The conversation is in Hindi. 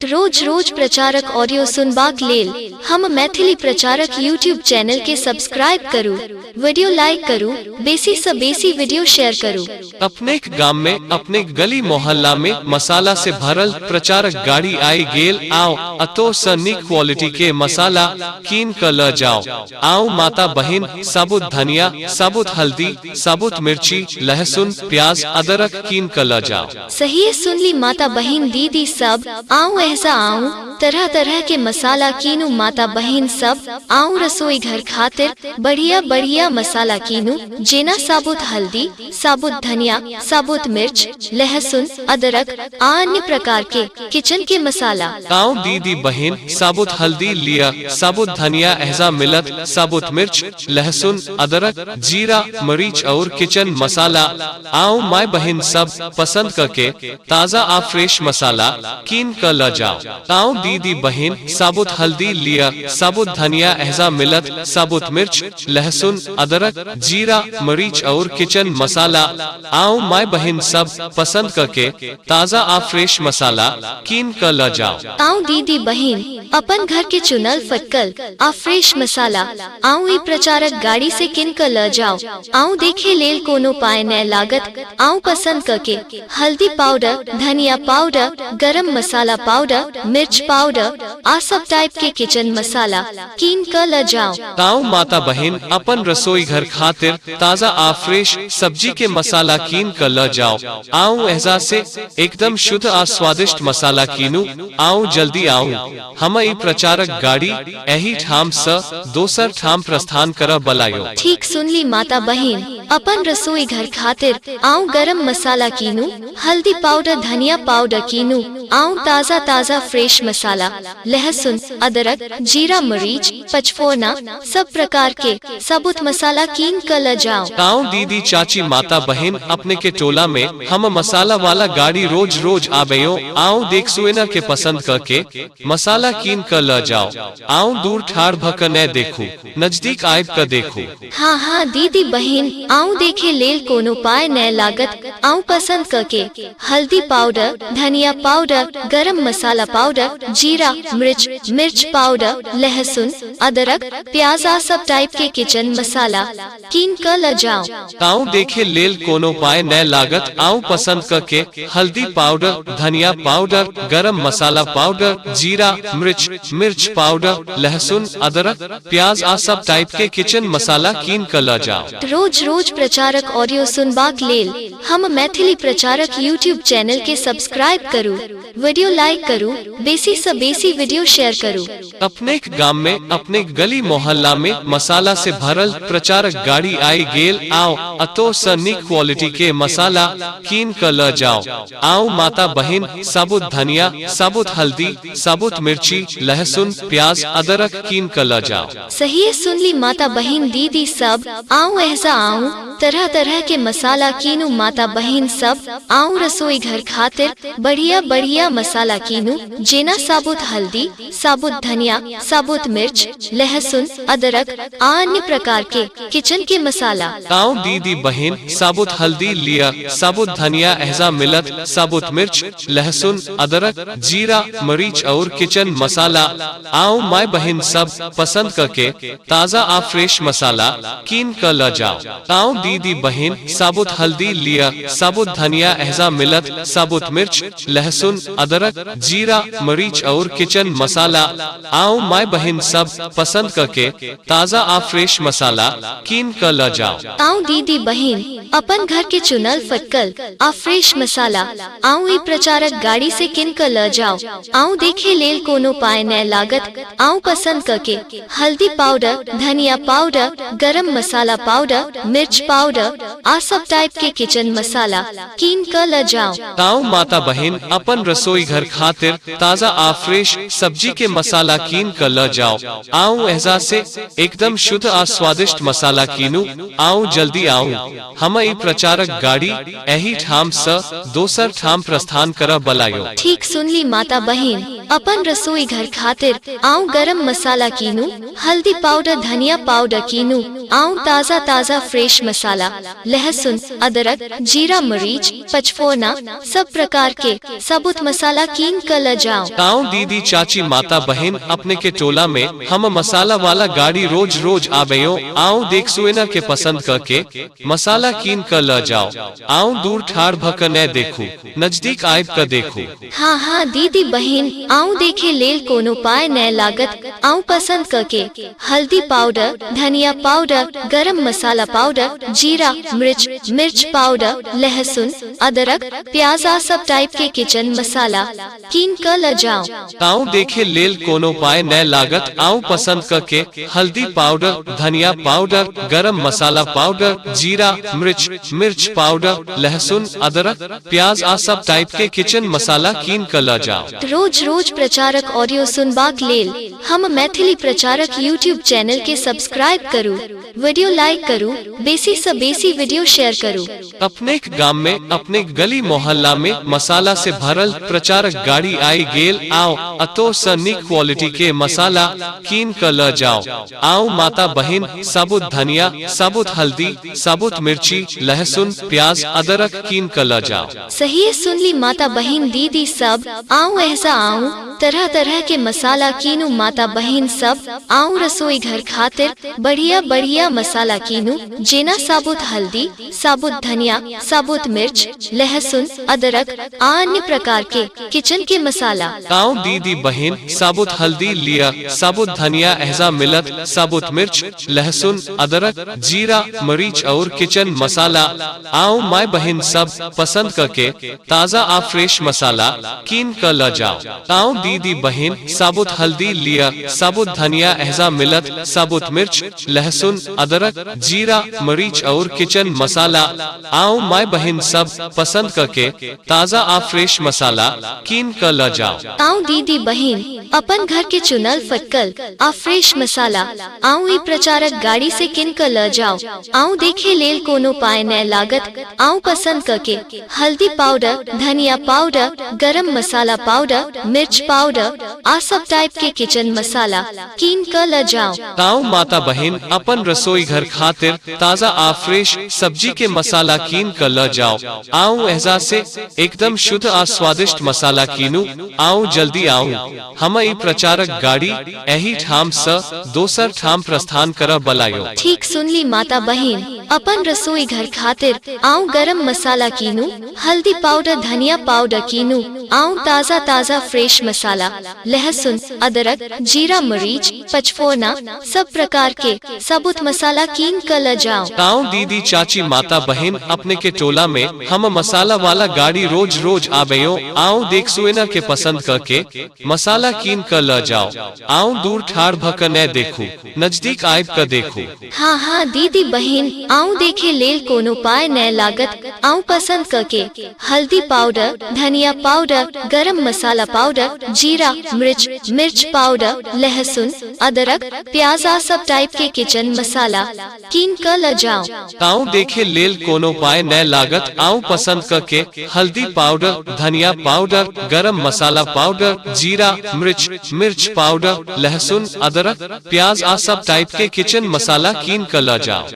रोज रोज प्रचारक ऑडियो सुनबाक लेल हम मैथिली प्रचारक यूट्यूब चैनल के सब्सक्राइब करू, वीडियो लाइक करू, बेसी से बेसी वीडियो शेयर करू। अपने गाम में अपने गली मोहल्ला में मसाला से भरल प्रचारक गाड़ी आई गेल आओ अतो स नीक क्वालिटी के मसाला कीन क ल जाओ। आओ माता बहिन साबुत धनिया, साबुत हल्दी, साबुत मिर्ची, लहसुन, प्याज, अदरक कीन क ल जाओ। सही सुनली माता बहिन दीदी सब, आओ ऐसा आऊं तरह तरह के मसाला कीनू माता बहिन सब, आऊं रसोई घर खातिर बढ़िया बढ़िया मसाला कीनू, जेना साबुत हल्दी, साबुत धनिया, साबुत मिर्च, लहसुन, अदरक आ अन्य प्रकार के किचन के मसाला। आओ दीदी बहिन साबुत हल्दी लिया, साबुत धनिया ऐसा मिलत, साबुत मिर्च, लहसुन, अदरक, जीरा, मरीच और किचन मसाला। आओ माय बहिन सब पसंद करके ताज़ा आ फ्रेश मसाला कीन क ल जाओ। आओ दीदी बहिन साबुत हल्दी लिया, साबुत धनिया ऐसा मिलत, साबुत मिर्च, लहसुन, अदरक, जीरा, मरीच और किचन मसाला। आओ माय बहिन सब पसंद करके ताज़ा आ फ्रेश मसाला कीन क ल जाओ। आओ दीदी बहिन अपन घर के चुनल फटकल आ फ्रेश मसाला आओ ई प्रचारक गाड़ी से किन क ल जाओ। आओ देखे लेल कोनो पाए न लागत, आओ पसंद करके हल्दी पाउडर, धनिया पाउडर, गरम मसाला पाउडर, मिर्च पाउडर आ सब टाइप के किचन मसाला कीन क ल जाओ। आओ माता बहिन अपन रसोई घर खातिर ताज़ा आ फ्रेश सब्जी के मसाला कीन क ल जाओ। आओ ऐसा से एकदम शुद्ध आ स्वादिष्ट मसाला कीनू। आओ जल्दी आओ, हम ई प्रचारक गाड़ी एही ठाम स दोसर ठाम प्रस्थान कर बलायो। ठीक सुनली माता बहिन अपन रसोई घर खातिर आओ गरम मसाला कीनू, हल्दी पाउडर, धनिया पाउडर कीनू। आओ ताज़ा ताज़ा फ्रेश मसाला, लहसुन, अदरक, जीरा, मरीच, पचफोरना सब प्रकार के साबुत मसाला कीन क ल जाओ। आओ दीदी चाची माता बहिन अपने के टोला में हम मसाला वाला गाड़ी रोज रोज आबेयो। आओ देख सुएना के पसंद करके मसाला कीन क ल जाओ। आओ दूर ठाड़ भक न देखू, नजदीक आयब क देखू। हाँ हाँ दीदी बहिन आओ देखे लेल कोनो पाए न लागत, आओ पसंद करके हल्दी पाउडर, धनिया पाउडर, गरम मसाला पाउडर, जीरा, मिर्च पाउडर, लहसुन, अदरक, प्याज आ सब टाइप के किचन मसाला कीन क ल जाओ। आओ देखे लेल कोनो पाए न लागत, आओ पसंद करके हल्दी पाउडर, धनिया पाउडर, गरम मसाला पाउडर, जीरा, मिर्च पाउडर, लहसुन, अदरक, प्याज आ सब टाइप के किचन मसाला कीन क ल जाओ। रोज रोज प्रचारक ऑडियो सुनबाक लेल हम मैथिली प्रचारक यूट्यूब चैनल के सब्सक्राइब करू, वीडियो लाइक करू, बेसी से बेसी वीडियो शेयर करू। अपने गाम में अपने गली मोहल्ला में मसाला से भरल प्रचारक गाड़ी आई गेल आओ अतो स नीक क्वालिटी के मसाला कीन क ल जाओ। आओ माता बहिन साबुत धनिया, साबुत हल्दी, साबुत मिर्ची, लहसुन, प्याज, अदरक कीन क ल जाओ। सही सुनली माता बहिन दीदी सब, आओ ऐसा आऊं तरह तरह के मसाला कीनू माता बहिन सब, आओ रसोई घर खातिर बढ़िया बढ़िया मसाला कीनू, जेना साबुत हल्दी, साबुत धनिया, साबुत मिर्च, लहसुन, अदरक आ अन्य प्रकार के किचन के मसाला। आओ दीदी बहिन साबुत हल्दी लिया, साबुत धनिया ऐसा मिलत, साबुत मिर्च, लहसुन, अदरक, जीरा, मरीच और किचन मसाला। आओ माय बहिन सब पसंद करके ताज़ा आ फ्रेश मसाला कीन क ल जाओ। आओ दीदी बहिन साबुत हल्दी लिया, साबुत धनिया ऐसा मिलत, साबुत मिर्च, लहसुन, अदरक, जीरा, मरीच और किचन मसाला। आओ माय बहिन सब पसंद करके ताज़ा आ फ्रेश मसाला कीन क ल जाओ। आओ दीदी बहिन अपन घर के चुनल फटकल आ फ्रेश मसाला आओ ई प्रचारक गाड़ी से किन क ल जाओ। आओ देखे लेल कोनो पाए न लागत, आओ पसंद करके हल्दी पाउडर, धनिया पाउडर, गरम मसाला पाउडर, मिर्च पाउडर आ सब टाइप के किचन मसाला कीन क ल जाओ। आओ माता बहिन अपन रसोई घर खातिर ताज़ा आ फ्रेश सब्जी के मसाला कीन क ल जाओ। आओ ऐसा से एकदम शुद्ध आ स्वादिष्ट मसाला कीनू। आओ जल्दी आओ, हम ई प्रचारक गाड़ी एही ठाम स दोसर ठाम प्रस्थान कर बलायो। ठीक सुनली माता बहिन अपन रसोई घर खातिर आऊं गरम मसाला कीनू, हल्दी पाउडर धनिया पाउडर कीनू, आऊं ताज़ा ताज़ा फ्रेश मसाला, लहसुन अदरक जीरा मरीच पचफोरना सब प्रकार के सबूत मसाला कीन कर ल जाऊं। ताऊ दीदी चाची माता बहन अपने के टोला में हम मसाला वाला गाड़ी रोज रोज आवेयो, आऊं देख सुएना के पसंद करके मसाला कीन कर ल जाओ। आऊं दूर ठाड़ भक न देखू, नजदीक आयब कर देखू। हाँ हाँ दीदी बहन आऊं देखे लेल कोनो पाए न लागत, आऊं पसंद करके हल्दी पाउडर धनिया पाउडर गरम मसाला पाउडर जीरा मिर्च पाउडर लहसुन अदरक प्याज आ सब टाइप के किचन मसाला कीन कर ल जाऊं। ताऊ देखे लेल कोनो पाए न लागत, आऊं पसंद करके हल्दी पाउडर धनिया पाउडर गरम मसाला पाउडर जीरा मिर्च पाउडर लहसुन अदरक प्याज आ सब टाइप के किचन मसाला कीन कर ल जाओ। रोज रोज प्रचारक ऑडियो सुनबाक लेल हम मैथिली प्रचारक यूट्यूब चैनल के सब्सक्राइब करू, वीडियो लाइक करू, बेसी से बेसी वीडियो शेयर करू। अपने गांव में अपने गली मोहल्ला में मसाला से भरल प्रचारक गाड़ी आई गेल, आओ अतो स निक क्वालिटी के मसाला कीन कर ल जाओ। आओ माता बहन साबुत धनिया साबुत हल्दी साबुत मिर्ची लहसुन प्याज अदरक कीन कर ल जाओ। सही है सुन ली माता बहन दीदी सब, आऊं ऐसा आऊं तरह तरह के मसाला कीनू माता बहन सब, आऊं रसोई घर खातिर बढ़िया बढ़िया मसाला कीनू, जेना साबुत हल्दी साबुत धनिया साबुत मिर्च लहसुन अदरक अन्य प्रकार के किचन के मसाला। गाँव दीदी बहन साबुत हल्दी लिया साबुत धनिया एहजा मिलत साबुत मिर्च लहसुन अदरक जीरा मरीच और किचन मसाला, आओ माय बहन सब पसंद करके ताज़ा आ फ्रेश मसाला कीन कर ल जाओ। आओ दीदी बहन साबुत हल्दी लिया साबुत धनिया एहजा मिलत साबुत मिर्च लहसुन अदरक जीरा मरीच और किचन मसाला, आओ माय बहन सब पसंद करके ताज़ा आ फ्रेश मसाला कीन कर ल जाओ। आऊं दीदी बहन अपन घर के चुनल फटकल आ फ्रेश मसाला आऊं ई प्रचारक गाड़ी से किन कर ल जाओ। आऊं देखे लेल कोनो पाए न लागत, आऊं पसंद करके हल्दी पाउडर धनिया पाउडर गरम मसाला पाउडर मिर्च पाउडर आ सब टाइप के किचन मसाला कीन कर ल जाओ। ताऊ माता बहन अपन रसोई घर खातिर ताज़ा आ फ्रेश सब्जी के मसाला कीन कर ल जाओ। आऊं एहजा से एकदम शुद्ध आ स्वादिष्ट मसाला कीनू, आऊं जल्दी आऊं। हम ई प्रचारक गाड़ी एही ठाम स दोसर ठाम प्रस्थान कर बलायो। ठीक सुन ली माता बहन अपन रसोई घर खातिर आऊं गरम मसाला कीनू, हल्दी पाउडर धनिया पाउडर कीनू, आऊं ताज़ा ताज़ा फ्रेश मसाला लहसुन अदरक जीरा मरीच पचफोरना सब प्रकार के सबूत मसाला कीन कर ल जाओ। ताऊ दीदी चाची माता बहन अपने के टोला में हम मसाला वाला गाड़ी रोज रोज आवेयो, आओ देख सुएना के पसंद करके मसाला कीन कर ल जाओ। आओ दूर ठाड़ भक न देखू, नजदीक आयब कर देखू। हाँ हाँ दीदी बहन आऊं देखे लेल कोनो पाए न लागत, आऊं पसंद करके हल्दी पाउडर धनिया पाउडर गरम मसाला पाउडर जीरा मिर्च पाउडर लहसुन अदरक प्याज आ सब टाइप के किचन मसाला कीन कर ल जाओ। ताऊ देखे लेल कोनो पाए न लागत, आऊं पसंद करके हल्दी पाउडर धनिया पाउडर गरम मसाला पाउडर जीरा मिर्च पाउडर लहसुन अदरक प्याज आ सब टाइप के किचन मसाला कीन कर ल जाओ।